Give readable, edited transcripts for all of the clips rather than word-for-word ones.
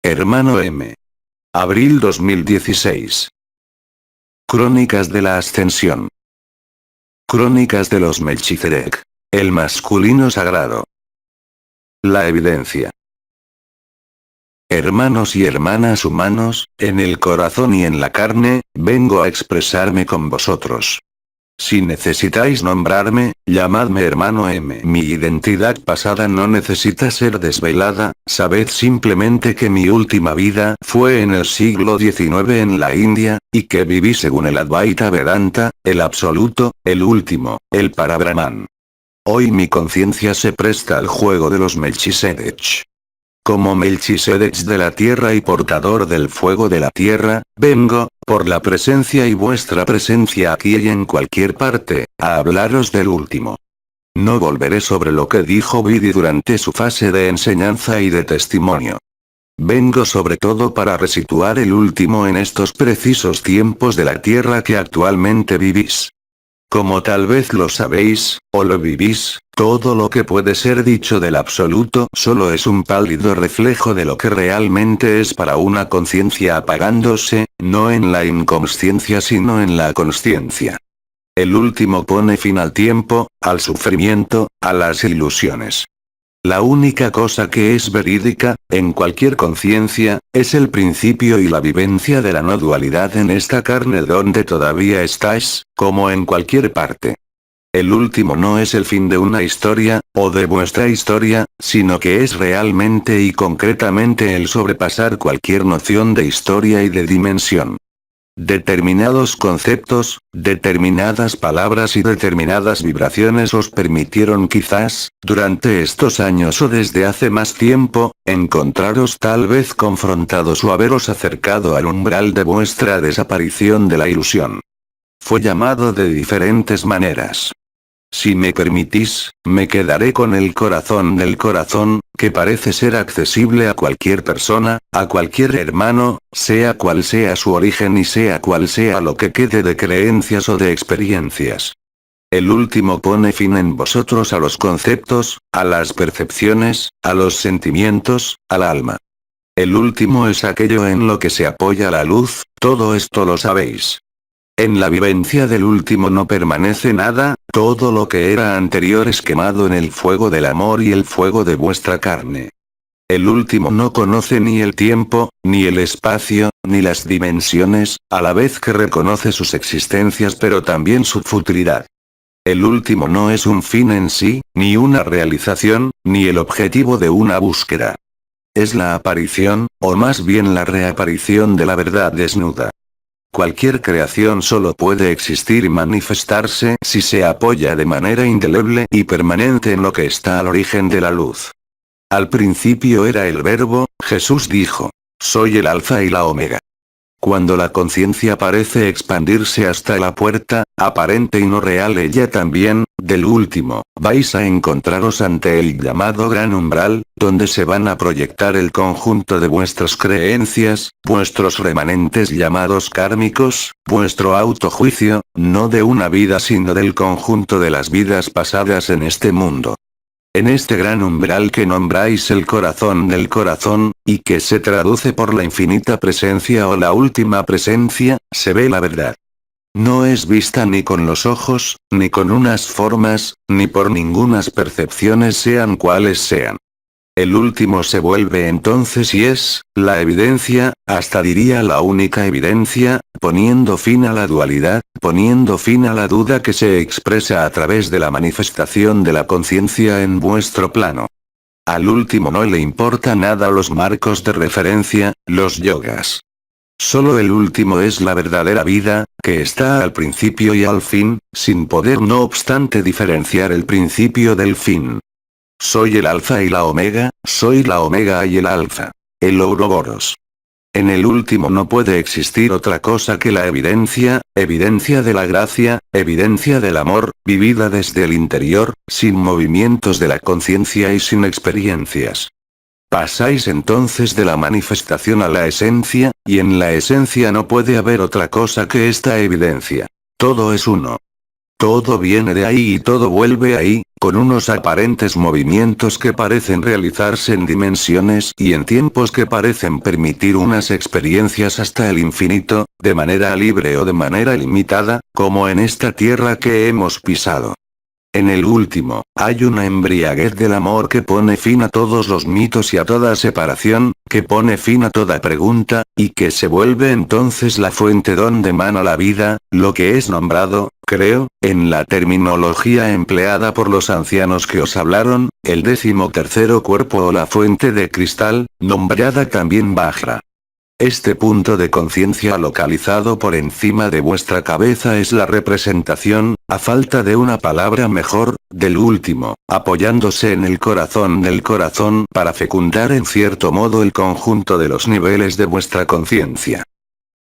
Hermano M. Abril 2016. Crónicas de la Ascensión. Crónicas de los Melchizedek. El masculino sagrado. La evidencia. Hermanos y hermanas humanos, en el corazón y en la carne, vengo a expresarme con vosotros. Si necesitáis nombrarme, llamadme hermano M. Mi identidad pasada no necesita ser desvelada, sabed simplemente que mi última vida fue en el siglo XIX en la India, y que viví según el Advaita Vedanta, el absoluto, el último, el Parabrahman. Hoy mi conciencia se presta al juego de los Melchizedek. Como Melchizedek de la tierra y portador del fuego de la tierra, vengo, por la presencia y vuestra presencia aquí y en cualquier parte, a hablaros del último. No volveré sobre lo que dijo Vidi durante su fase de enseñanza y de testimonio. Vengo sobre todo para resituar el último en estos precisos tiempos de la tierra que actualmente vivís. Como tal vez lo sabéis, o lo vivís, todo lo que puede ser dicho del absoluto solo es un pálido reflejo de lo que realmente es para una conciencia apagándose, no en la inconsciencia sino en la consciencia. El último pone fin al tiempo, al sufrimiento, a las ilusiones. La única cosa que es verídica, en cualquier conciencia, es el principio y la vivencia de la no dualidad en esta carne donde todavía estáis, como en cualquier parte. El último no es el fin de una historia, o de vuestra historia, sino que es realmente y concretamente el sobrepasar cualquier noción de historia y de dimensión. Determinados conceptos, determinadas palabras y determinadas vibraciones os permitieron quizás, durante estos años o desde hace más tiempo, encontraros tal vez confrontados o haberos acercado al umbral de vuestra desaparición de la ilusión. Fue llamado de diferentes maneras. Si me permitís, me quedaré con el corazón del corazón, que parece ser accesible a cualquier persona, a cualquier hermano, sea cual sea su origen y sea cual sea lo que quede de creencias o de experiencias. El último pone fin en vosotros a los conceptos, a las percepciones, a los sentimientos, al alma. El último es aquello en lo que se apoya la luz, todo esto lo sabéis. En la vivencia del último no permanece nada, todo lo que era anterior es quemado en el fuego del amor y el fuego de vuestra carne. El último no conoce ni el tiempo, ni el espacio, ni las dimensiones, a la vez que reconoce sus existencias pero también su futilidad. El último no es un fin en sí, ni una realización, ni el objetivo de una búsqueda. Es la aparición, o más bien la reaparición de la verdad desnuda. Cualquier creación solo puede existir y manifestarse si se apoya de manera indeleble y permanente en lo que está al origen de la luz. Al principio era el Verbo, Jesús dijo: soy el Alfa y la Omega. Cuando la conciencia parece expandirse hasta la puerta, aparente y no real ella también, del último, vais a encontraros ante el llamado gran umbral, donde se van a proyectar el conjunto de vuestras creencias, vuestros remanentes llamados kármicos, vuestro autojuicio, no de una vida sino del conjunto de las vidas pasadas en este mundo. En este gran umbral que nombráis el corazón del corazón, y que se traduce por la infinita presencia o la última presencia, se ve la verdad. No es vista ni con los ojos, ni con unas formas, ni por ningunas percepciones sean cuales sean. El último se vuelve entonces y es, la evidencia, hasta diría la única evidencia, poniendo fin a la dualidad, poniendo fin a la duda que se expresa a través de la manifestación de la conciencia en vuestro plano. Al último no le importa nada los marcos de referencia, los yogas. Solo el último es la verdadera vida, que está al principio y al fin, sin poder no obstante diferenciar el principio del fin. Soy el Alfa y la Omega, soy la Omega y el Alfa. El Ouroboros. En el último no puede existir otra cosa que la evidencia, evidencia de la gracia, evidencia del amor, vivida desde el interior, sin movimientos de la conciencia y sin experiencias. Pasáis entonces de la manifestación a la esencia, y en la esencia no puede haber otra cosa que esta evidencia. Todo es uno. Todo viene de ahí y todo vuelve ahí, con unos aparentes movimientos que parecen realizarse en dimensiones y en tiempos que parecen permitir unas experiencias hasta el infinito, de manera libre o de manera limitada, como en esta tierra que hemos pisado. En el último, hay una embriaguez del amor que pone fin a todos los mitos y a toda separación, que pone fin a toda pregunta, y que se vuelve entonces la fuente donde mana la vida, lo que es nombrado, creo, en la terminología empleada por los ancianos que os hablaron, el 13º cuerpo o la fuente de cristal, nombrada también Vajra. Este punto de conciencia localizado por encima de vuestra cabeza es la representación, a falta de una palabra mejor, del último, apoyándose en el corazón del corazón para fecundar en cierto modo el conjunto de los niveles de vuestra conciencia.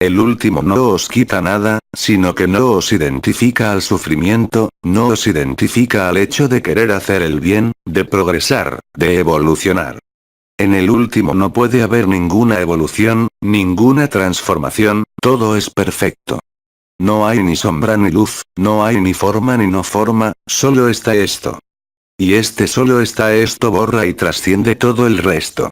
El último no os quita nada, sino que no os identifica al sufrimiento, no os identifica al hecho de querer hacer el bien, de progresar, de evolucionar. En el último no puede haber ninguna evolución, ninguna transformación, todo es perfecto. No hay ni sombra ni luz, no hay ni forma ni no forma, solo está esto. Y este solo está esto borra y trasciende todo el resto.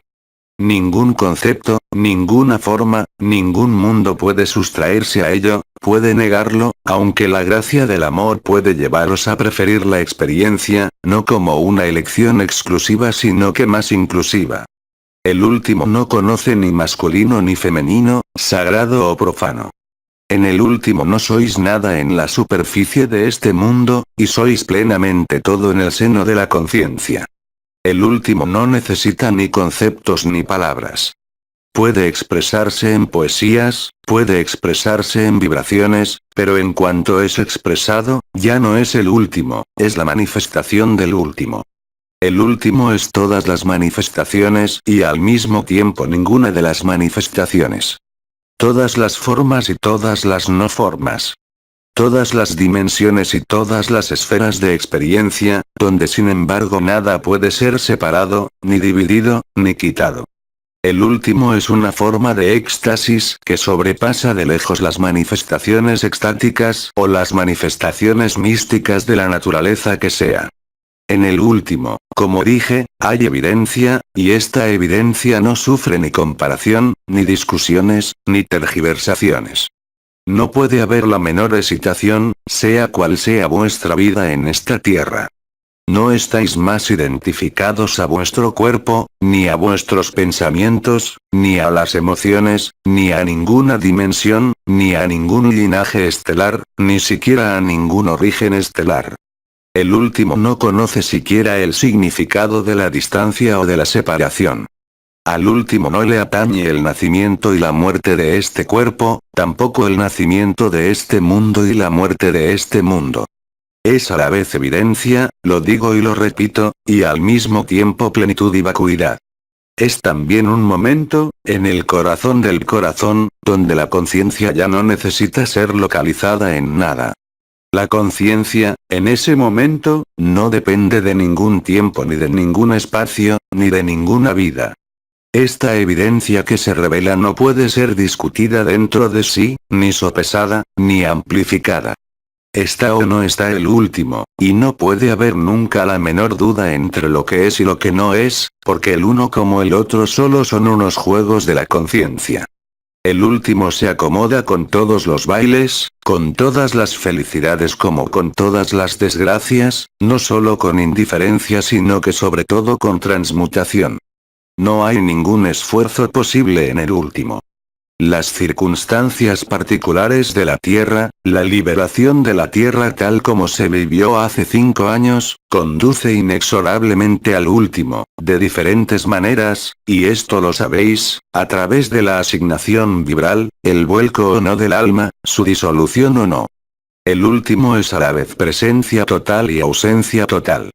Ningún concepto, ninguna forma, ningún mundo puede sustraerse a ello, puede negarlo, aunque la gracia del amor puede llevaros a preferir la experiencia, no como una elección exclusiva sino que más inclusiva. El último no conoce ni masculino ni femenino, sagrado o profano. En el último no sois nada en la superficie de este mundo, y sois plenamente todo en el seno de la conciencia. El último no necesita ni conceptos ni palabras. Puede expresarse en poesías, puede expresarse en vibraciones, pero en cuanto es expresado, ya no es el último, es la manifestación del último. El último es todas las manifestaciones y al mismo tiempo ninguna de las manifestaciones. Todas las formas y todas las no formas. Todas las dimensiones y todas las esferas de experiencia, donde sin embargo nada puede ser separado, ni dividido, ni quitado. El último es una forma de éxtasis que sobrepasa de lejos las manifestaciones extáticas o las manifestaciones místicas de la naturaleza que sea. En el último, como dije, hay evidencia, y esta evidencia no sufre ni comparación, ni discusiones, ni tergiversaciones. No puede haber la menor hesitación, sea cual sea vuestra vida en esta tierra. No estáis más identificados a vuestro cuerpo, ni a vuestros pensamientos, ni a las emociones, ni a ninguna dimensión, ni a ningún linaje estelar, ni siquiera a ningún origen estelar. El último no conoce siquiera el significado de la distancia o de la separación. Al último no le atañe el nacimiento y la muerte de este cuerpo, tampoco el nacimiento de este mundo y la muerte de este mundo. Es a la vez evidencia, lo digo y lo repito, y al mismo tiempo plenitud y vacuidad. Es también un momento, en el corazón del corazón, donde la conciencia ya no necesita ser localizada en nada. La conciencia, en ese momento, no depende de ningún tiempo ni de ningún espacio, ni de ninguna vida. Esta evidencia que se revela no puede ser discutida dentro de sí, ni sopesada, ni amplificada. Está o no está el último, y no puede haber nunca la menor duda entre lo que es y lo que no es, porque el uno como el otro solo son unos juegos de la conciencia. El último se acomoda con todos los bailes, con todas las felicidades como con todas las desgracias, no solo con indiferencia sino que sobre todo con transmutación. No hay ningún esfuerzo posible en el último. Las circunstancias particulares de la Tierra, la liberación de la Tierra tal como se vivió hace 5 años, conduce inexorablemente al último, de diferentes maneras, y esto lo sabéis, a través de la asignación vibral, el vuelco o no del alma, su disolución o no. El último es a la vez presencia total y ausencia total.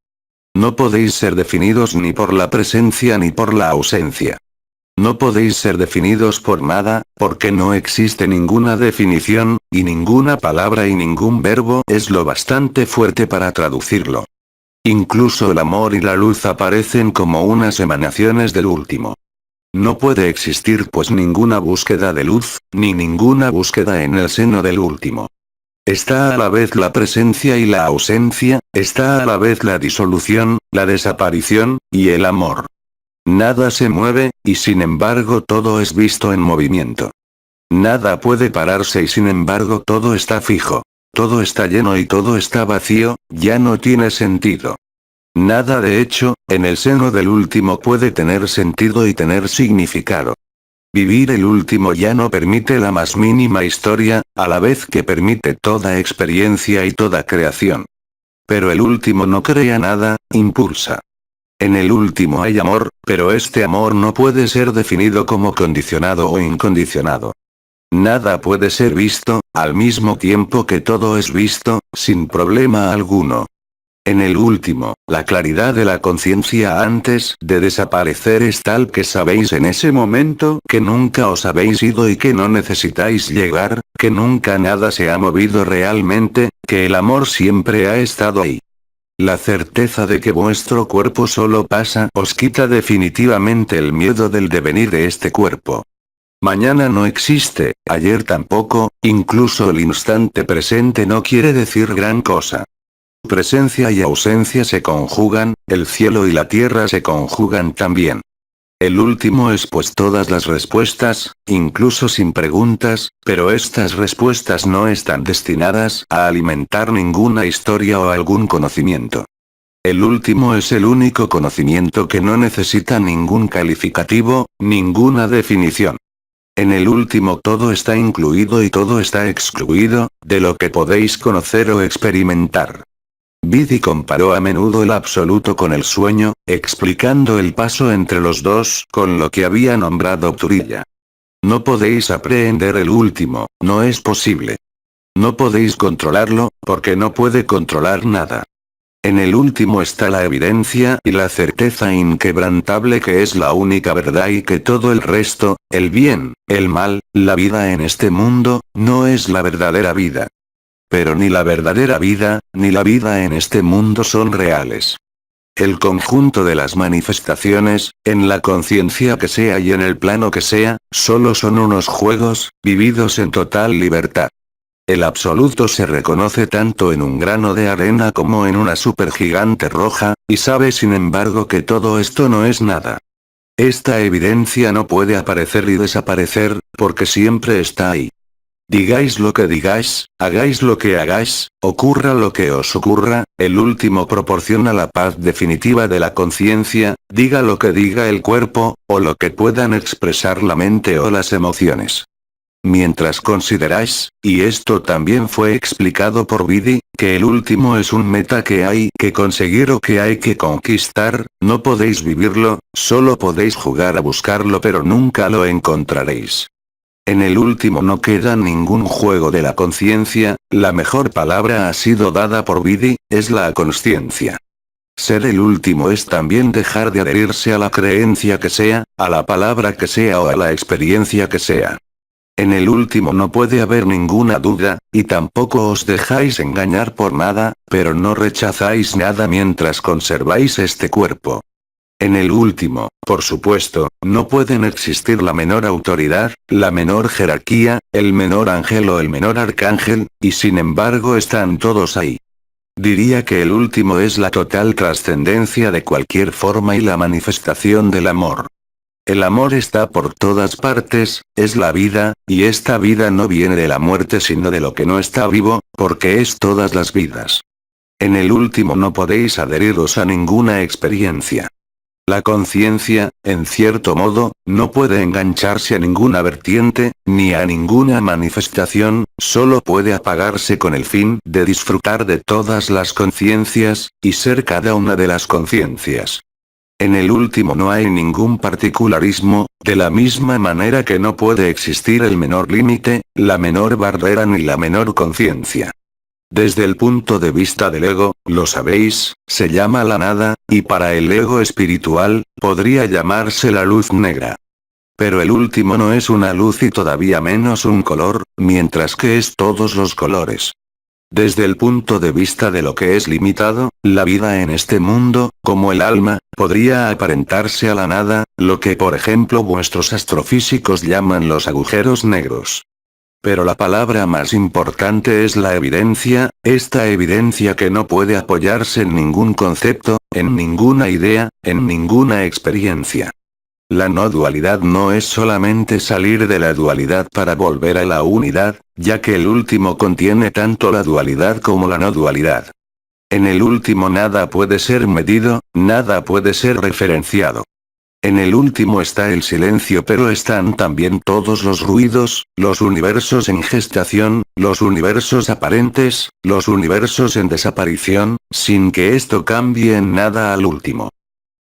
No podéis ser definidos ni por la presencia ni por la ausencia. No podéis ser definidos por nada, porque no existe ninguna definición, y ninguna palabra y ningún verbo es lo bastante fuerte para traducirlo. Incluso el amor y la luz aparecen como unas emanaciones del último. No puede existir pues ninguna búsqueda de luz, ni ninguna búsqueda en el seno del último. está a la vez la presencia y la ausencia, está a la vez la disolución, la desaparición, y el amor. Nada se mueve, y sin embargo todo es visto en movimiento. Nada puede pararse y sin embargo todo está fijo. Todo está lleno y todo está vacío, ya no tiene sentido. Nada de hecho, en el seno del último puede tener sentido y tener significado. Vivir el último ya no permite la más mínima historia, a la vez que permite toda experiencia y toda creación. Pero el último no crea nada, impulsa. En el último hay amor, pero este amor no puede ser definido como condicionado o incondicionado. Nada puede ser visto, al mismo tiempo que todo es visto, sin problema alguno. En el último, la claridad de la conciencia antes de desaparecer es tal que sabéis en ese momento que nunca os habéis ido y que no necesitáis llegar, que nunca nada se ha movido realmente, que el amor siempre ha estado ahí. La certeza de que vuestro cuerpo solo pasa os quita definitivamente el miedo del devenir de este cuerpo. Mañana no existe, ayer tampoco, incluso el instante presente no quiere decir gran cosa. Presencia y ausencia se conjugan, el cielo y la tierra se conjugan también. El último es pues todas las respuestas, incluso sin preguntas, pero estas respuestas no están destinadas a alimentar ninguna historia o algún conocimiento. El último es el único conocimiento que no necesita ningún calificativo, ninguna definición. En el último todo está incluido y todo está excluido, de lo que podéis conocer o experimentar. Bidi comparó a menudo el absoluto con el sueño, explicando el paso entre los dos con lo que había nombrado Turilla. No podéis aprehender el último, no es posible. No podéis controlarlo, porque no puede controlar nada. En el último está la evidencia y la certeza inquebrantable que es la única verdad y que todo el resto, el bien, el mal, la vida en este mundo, no es la verdadera vida. Pero ni la verdadera vida, ni la vida en este mundo son reales. El conjunto de las manifestaciones, en la conciencia que sea y en el plano que sea, solo son unos juegos, vividos en total libertad. El absoluto se reconoce tanto en un grano de arena como en una supergigante roja, y sabe sin embargo que todo esto no es nada. Esta evidencia no puede aparecer y desaparecer, porque siempre está ahí. Digáis lo que digáis, hagáis lo que hagáis, ocurra lo que os ocurra, el último proporciona la paz definitiva de la conciencia, diga lo que diga el cuerpo, o lo que puedan expresar la mente o las emociones. Mientras consideráis, y esto también fue explicado por Bidi, que el último es un meta que hay que conseguir o que hay que conquistar, no podéis vivirlo, solo podéis jugar a buscarlo pero nunca lo encontraréis. En el último no queda ningún juego de la conciencia, la mejor palabra ha sido dada por Bidi, es la consciencia. Ser el último es también dejar de adherirse a la creencia que sea, a la palabra que sea o a la experiencia que sea. En el último no puede haber ninguna duda, y tampoco os dejáis engañar por nada, pero no rechazáis nada mientras conserváis este cuerpo. En el último, por supuesto, no pueden existir la menor autoridad, la menor jerarquía, el menor ángel o el menor arcángel, y sin embargo están todos ahí. Diría que el último es la total trascendencia de cualquier forma y la manifestación del amor. El amor está por todas partes, es la vida, y esta vida no viene de la muerte sino de lo que no está vivo, porque es todas las vidas. En el último no podéis adheriros a ninguna experiencia. La conciencia, en cierto modo, no puede engancharse a ninguna vertiente, ni a ninguna manifestación, solo puede apagarse con el fin de disfrutar de todas las conciencias, y ser cada una de las conciencias. En el último no hay ningún particularismo, de la misma manera que no puede existir el menor límite, la menor barrera ni la menor conciencia. Desde el punto de vista del ego, lo sabéis, se llama la nada, y para el ego espiritual, podría llamarse la luz negra. Pero el último no es una luz y todavía menos un color, mientras que es todos los colores. Desde el punto de vista de lo que es limitado, la vida en este mundo, como el alma, podría aparentarse a la nada, lo que por ejemplo vuestros astrofísicos llaman los agujeros negros. Pero la palabra más importante es la evidencia, esta evidencia que no puede apoyarse en ningún concepto, en ninguna idea, en ninguna experiencia. La no dualidad no es solamente salir de la dualidad para volver a la unidad, ya que el último contiene tanto la dualidad como la no dualidad. En el último nada puede ser medido, nada puede ser referenciado. En el último está el silencio, pero están también todos los ruidos, los universos en gestación, los universos aparentes, los universos en desaparición, sin que esto cambie en nada al último.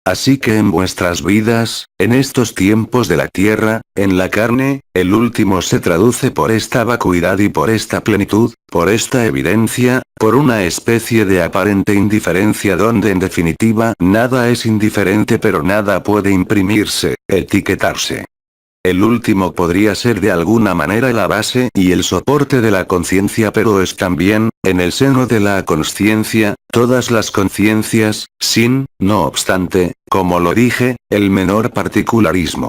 Así que en vuestras vidas, en estos tiempos de la tierra, en la carne, el último se traduce por esta vacuidad y por esta plenitud, por esta evidencia, por una especie de aparente indiferencia donde en definitiva nada es indiferente pero nada puede imprimirse, etiquetarse. El último podría ser de alguna manera la base y el soporte de la conciencia, pero es también, en el seno de la consciencia, todas las conciencias, sin, no obstante, como lo dije, el menor particularismo.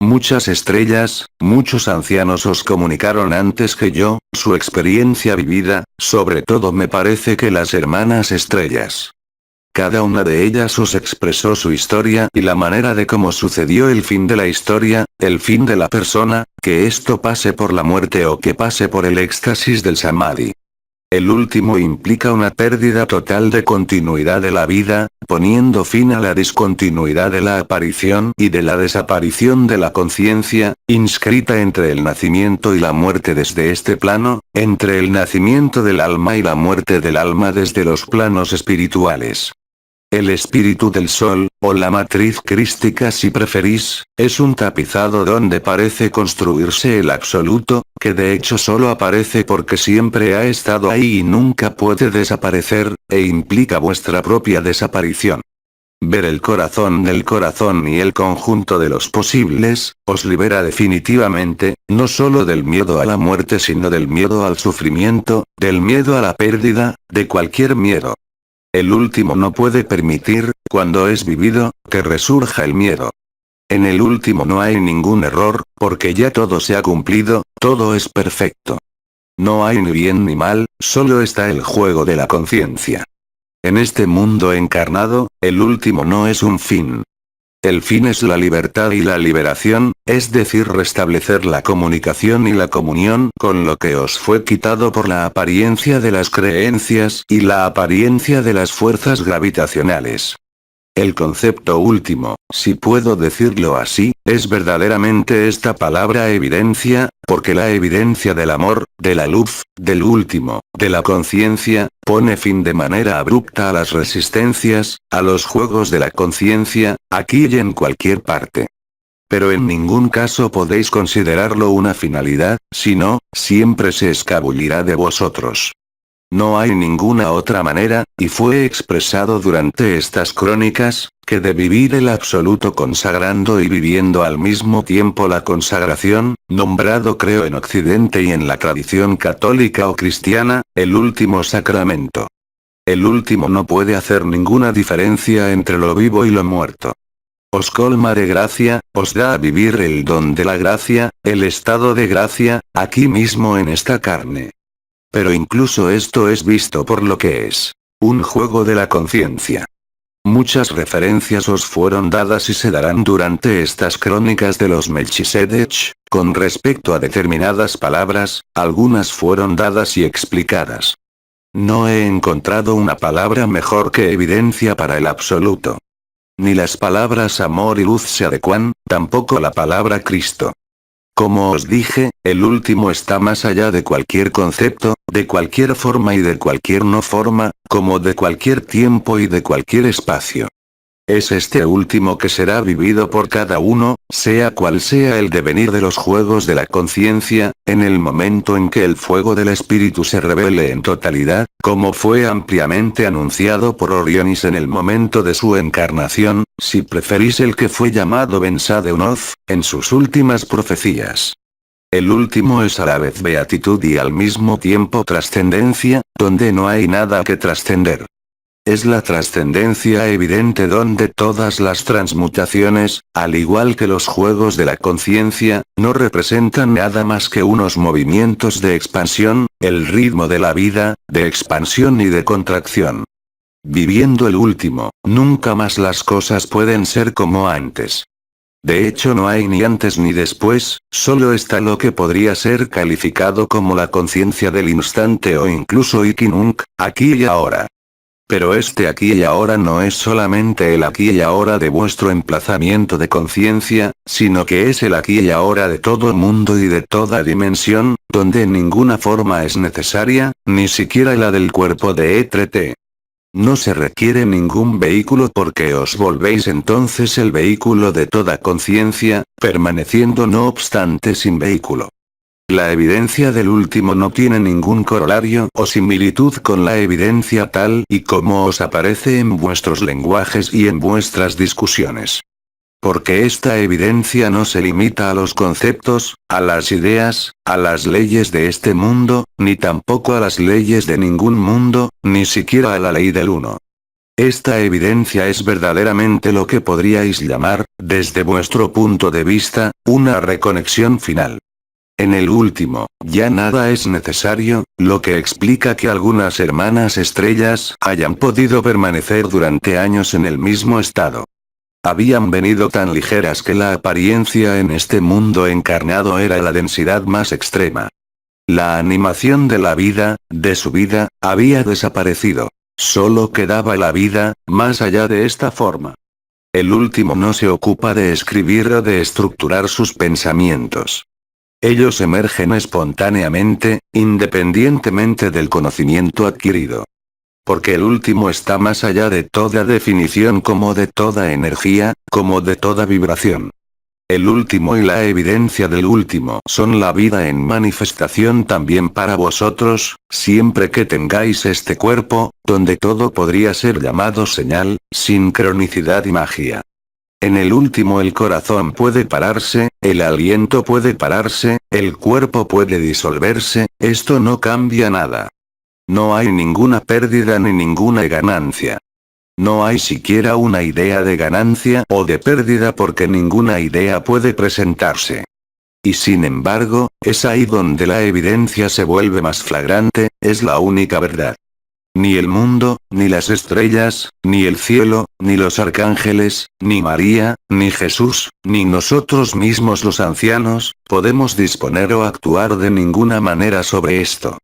Muchas estrellas, muchos ancianos os comunicaron antes que yo, su experiencia vivida, sobre todo me parece que las hermanas estrellas. Cada una de ellas os expresó su historia y la manera de cómo sucedió el fin de la historia, el fin de la persona, que esto pase por la muerte o que pase por el éxtasis del samadhi. El último implica una pérdida total de continuidad de la vida, poniendo fin a la discontinuidad de la aparición y de la desaparición de la conciencia, inscrita entre el nacimiento y la muerte desde este plano, entre el nacimiento del alma y la muerte del alma desde los planos espirituales. El espíritu del sol, o la matriz crística si preferís, es un tapizado donde parece construirse el absoluto, que de hecho solo aparece porque siempre ha estado ahí y nunca puede desaparecer, e implica vuestra propia desaparición. Ver el corazón del corazón y el conjunto de los posibles, os libera definitivamente, no solo del miedo a la muerte sino del miedo al sufrimiento, del miedo a la pérdida, de cualquier miedo. El último no puede permitir, cuando es vivido, que resurja el miedo. En el último no hay ningún error, porque ya todo se ha cumplido, todo es perfecto. No hay ni bien ni mal, solo está el juego de la conciencia. En este mundo encarnado, el último no es un fin. El fin es la libertad y la liberación, es decir, restablecer la comunicación y la comunión con lo que os fue quitado por la apariencia de las creencias y la apariencia de las fuerzas gravitacionales. El concepto último, si puedo decirlo así, es verdaderamente esta palabra evidencia, porque la evidencia del amor, de la luz, del último, de la conciencia, pone fin de manera abrupta a las resistencias, a los juegos de la conciencia, aquí y en cualquier parte. Pero en ningún caso podéis considerarlo una finalidad, sino, siempre se escabullirá de vosotros. No hay ninguna otra manera, y fue expresado durante estas crónicas, que de vivir el absoluto consagrando y viviendo al mismo tiempo la consagración, nombrado creo en Occidente y en la tradición católica o cristiana, el último sacramento. El último no puede hacer ninguna diferencia entre lo vivo y lo muerto. Os colma de gracia, os da a vivir el don de la gracia, el estado de gracia, aquí mismo en esta carne. Pero incluso esto es visto por lo que es. Un juego de la conciencia. Muchas referencias os fueron dadas y se darán durante estas crónicas de los Melchizedek, con respecto a determinadas palabras, algunas fueron dadas y explicadas. No he encontrado una palabra mejor que evidencia para el absoluto. Ni las palabras amor y luz se adecuan, tampoco la palabra Cristo. Como os dije, el último está más allá de cualquier concepto, de cualquier forma y de cualquier no forma, como de cualquier tiempo y de cualquier espacio. Es este último que será vivido por cada uno, sea cual sea el devenir de los juegos de la conciencia, en el momento en que el fuego del espíritu se revele en totalidad, como fue ampliamente anunciado por Orionis en el momento de su encarnación, si preferís el que fue llamado Ben-Sadeunoth, en sus últimas profecías. El último es a la vez beatitud y al mismo tiempo trascendencia, donde no hay nada que trascender. es la trascendencia evidente donde todas las transmutaciones, al igual que los juegos de la conciencia, no representan nada más que unos movimientos de expansión, el ritmo de la vida, de expansión y de contracción. Viviendo el último, nunca más las cosas pueden ser como antes. De hecho no hay ni antes ni después, solo está lo que podría ser calificado como la conciencia del instante o incluso Ikinunk, aquí y ahora. Pero este aquí y ahora no es solamente el aquí y ahora de vuestro emplazamiento de conciencia, sino que es el aquí y ahora de todo mundo y de toda dimensión, donde ninguna forma es necesaria, ni siquiera la del cuerpo de ETRT. No se requiere ningún vehículo porque os volvéis entonces el vehículo de toda conciencia, permaneciendo no obstante sin vehículo. La evidencia del último no tiene ningún corolario o similitud con la evidencia tal y como os aparece en vuestros lenguajes y en vuestras discusiones. Porque esta evidencia no se limita a los conceptos, a las ideas, a las leyes de este mundo, ni tampoco a las leyes de ningún mundo, ni siquiera a la ley del uno. Esta evidencia es verdaderamente lo que podríais llamar, desde vuestro punto de vista, una reconexión final. En el último, ya nada es necesario, lo que explica que algunas hermanas estrellas hayan podido permanecer durante años en el mismo estado. Habían venido tan ligeras que la apariencia en este mundo encarnado era la densidad más extrema. La animación de la vida, de su vida, había desaparecido. Solo quedaba la vida, más allá de esta forma. El último no se ocupa de escribir o de estructurar sus pensamientos. Ellos emergen espontáneamente, independientemente del conocimiento adquirido. Porque el último está más allá de toda definición como de toda energía, como de toda vibración. El último y la evidencia del último son la vida en manifestación también para vosotros, siempre que tengáis este cuerpo, donde todo podría ser llamado señal, sincronicidad y magia. En el último el corazón puede pararse, el aliento puede pararse, el cuerpo puede disolverse, esto no cambia nada. No hay ninguna pérdida ni ninguna ganancia. No hay siquiera una idea de ganancia o de pérdida porque ninguna idea puede presentarse. Y sin embargo, es ahí donde la evidencia se vuelve más flagrante, es la única verdad. Ni el mundo, ni las estrellas, ni el cielo, ni los arcángeles, ni María, ni Jesús, ni nosotros mismos los ancianos, podemos disponer o actuar de ninguna manera sobre esto.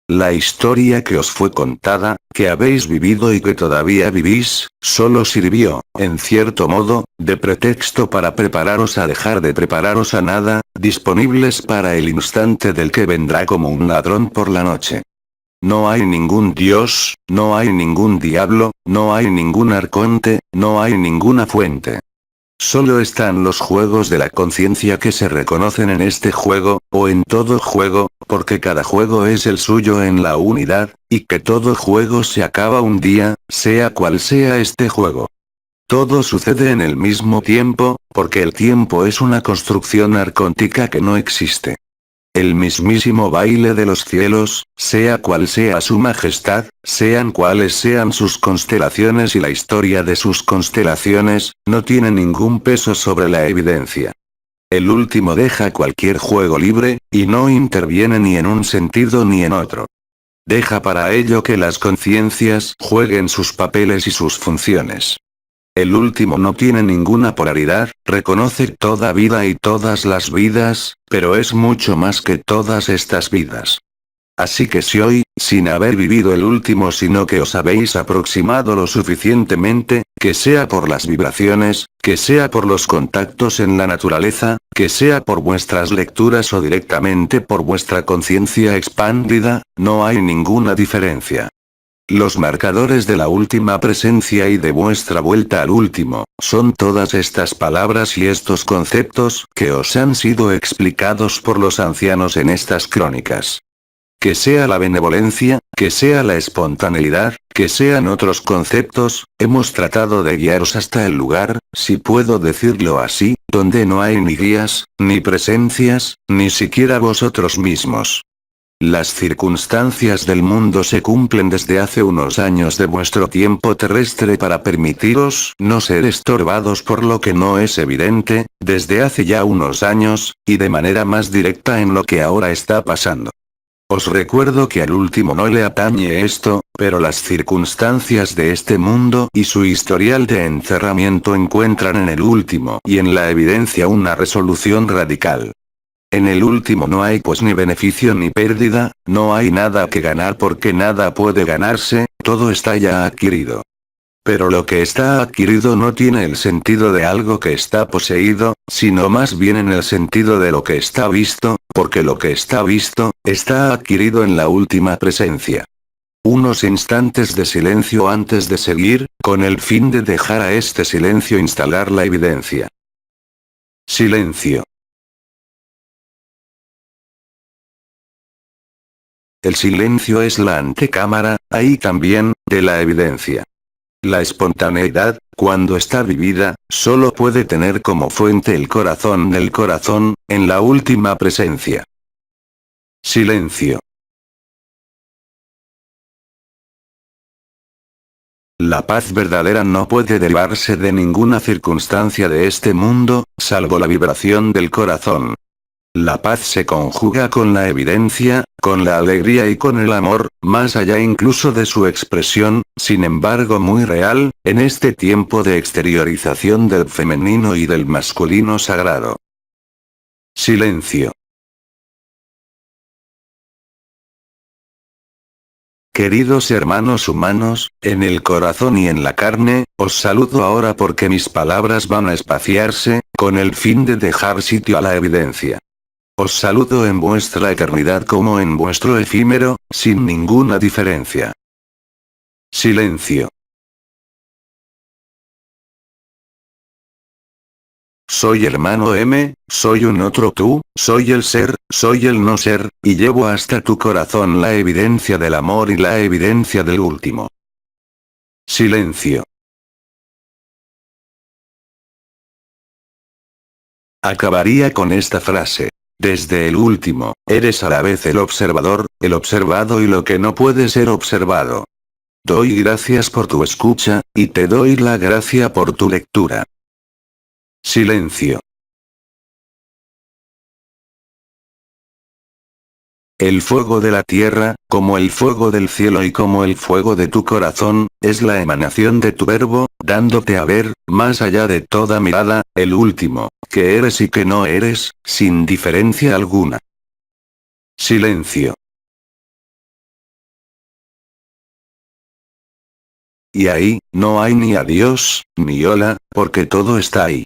La historia que os fue contada, que habéis vivido y que todavía vivís, solo sirvió, en cierto modo, de pretexto para prepararos a dejar de prepararos a nada, disponibles para el instante del que vendrá como un ladrón por la noche. No hay ningún dios, no hay ningún diablo, no hay ningún arconte, no hay ninguna fuente. Solo están los juegos de la conciencia que se reconocen en este juego, o en todo juego, porque cada juego es el suyo en la unidad, y que todo juego se acaba un día, sea cual sea este juego. Todo sucede en el mismo tiempo, porque el tiempo es una construcción arcóntica que no existe. El mismísimo baile de los cielos, sea cual sea su majestad, sean cuales sean sus constelaciones y la historia de sus constelaciones, no tiene ningún peso sobre la evidencia. El último deja cualquier juego libre, y no interviene ni en un sentido ni en otro. Deja para ello que las conciencias jueguen sus papeles y sus funciones. El último no tiene ninguna polaridad, reconoce toda vida y todas las vidas, pero es mucho más que todas estas vidas. Así que si hoy, sin haber vivido el último sino que os habéis aproximado lo suficientemente, que sea por las vibraciones, que sea por los contactos en la naturaleza, que sea por vuestras lecturas o directamente por vuestra conciencia expandida, no hay ninguna diferencia. Los marcadores de la última presencia y de vuestra vuelta al último, son todas estas palabras y estos conceptos que os han sido explicados por los ancianos en estas crónicas. Que sea la benevolencia, que sea la espontaneidad, que sean otros conceptos, hemos tratado de guiaros hasta el lugar, si puedo decirlo así, donde no hay ni guías, ni presencias, ni siquiera vosotros mismos. Las circunstancias del mundo se cumplen desde hace unos años de vuestro tiempo terrestre para permitiros no ser estorbados por lo que no es evidente, desde hace ya unos años, y de manera más directa en lo que ahora está pasando. Os recuerdo que al último no le atañe esto, pero las circunstancias de este mundo y su historial de encerramiento encuentran en el último y en la evidencia una resolución radical. En el último no hay pues ni beneficio ni pérdida, no hay nada que ganar porque nada puede ganarse, todo está ya adquirido. Pero lo que está adquirido no tiene el sentido de algo que está poseído, sino más bien en el sentido de lo que está visto, porque lo que está visto, está adquirido en la última presencia. Unos instantes de silencio antes de seguir, con el fin de dejar a este silencio instalar la evidencia. Silencio. El silencio es la antecámara, ahí también, de la evidencia. La espontaneidad, cuando está vivida, solo puede tener como fuente el corazón del corazón, en la última presencia. Silencio. La paz verdadera no puede derivarse de ninguna circunstancia de este mundo, salvo la vibración del corazón. La paz se conjuga con la evidencia, con la alegría y con el amor, más allá incluso de su expresión, sin embargo muy real, en este tiempo de exteriorización del femenino y del masculino sagrado. Silencio. Queridos hermanos humanos, en el corazón y en la carne, os saludo ahora porque mis palabras van a espaciarse, con el fin de dejar sitio a la evidencia. Os saludo en vuestra eternidad como en vuestro efímero, sin ninguna diferencia. Silencio. Soy hermano M, soy un otro tú, soy el ser, soy el no ser, y llevo hasta tu corazón la evidencia del amor y la evidencia del último. Silencio. Acabaría con esta frase. Desde el último, eres a la vez el observador, el observado y lo que no puede ser observado. Doy gracias por tu escucha, y te doy la gracia por tu lectura. Silencio. El fuego de la tierra, como el fuego del cielo y como el fuego de tu corazón, es la emanación de tu verbo, dándote a ver, más allá de toda mirada, el último, que eres y que no eres, sin diferencia alguna. Silencio. Y ahí, no hay ni adiós, ni hola, porque todo está ahí.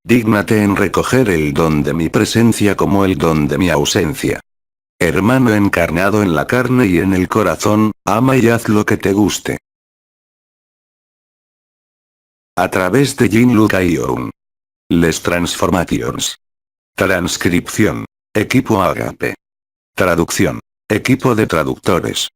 Dígnate en recoger el don de mi presencia como el don de mi ausencia. Hermano encarnado en la carne y en el corazón, ama y haz lo que te guste. A través de Jean-Luc Young. Les Transformations. Transcripción. Equipo Agape. Traducción. Equipo de traductores.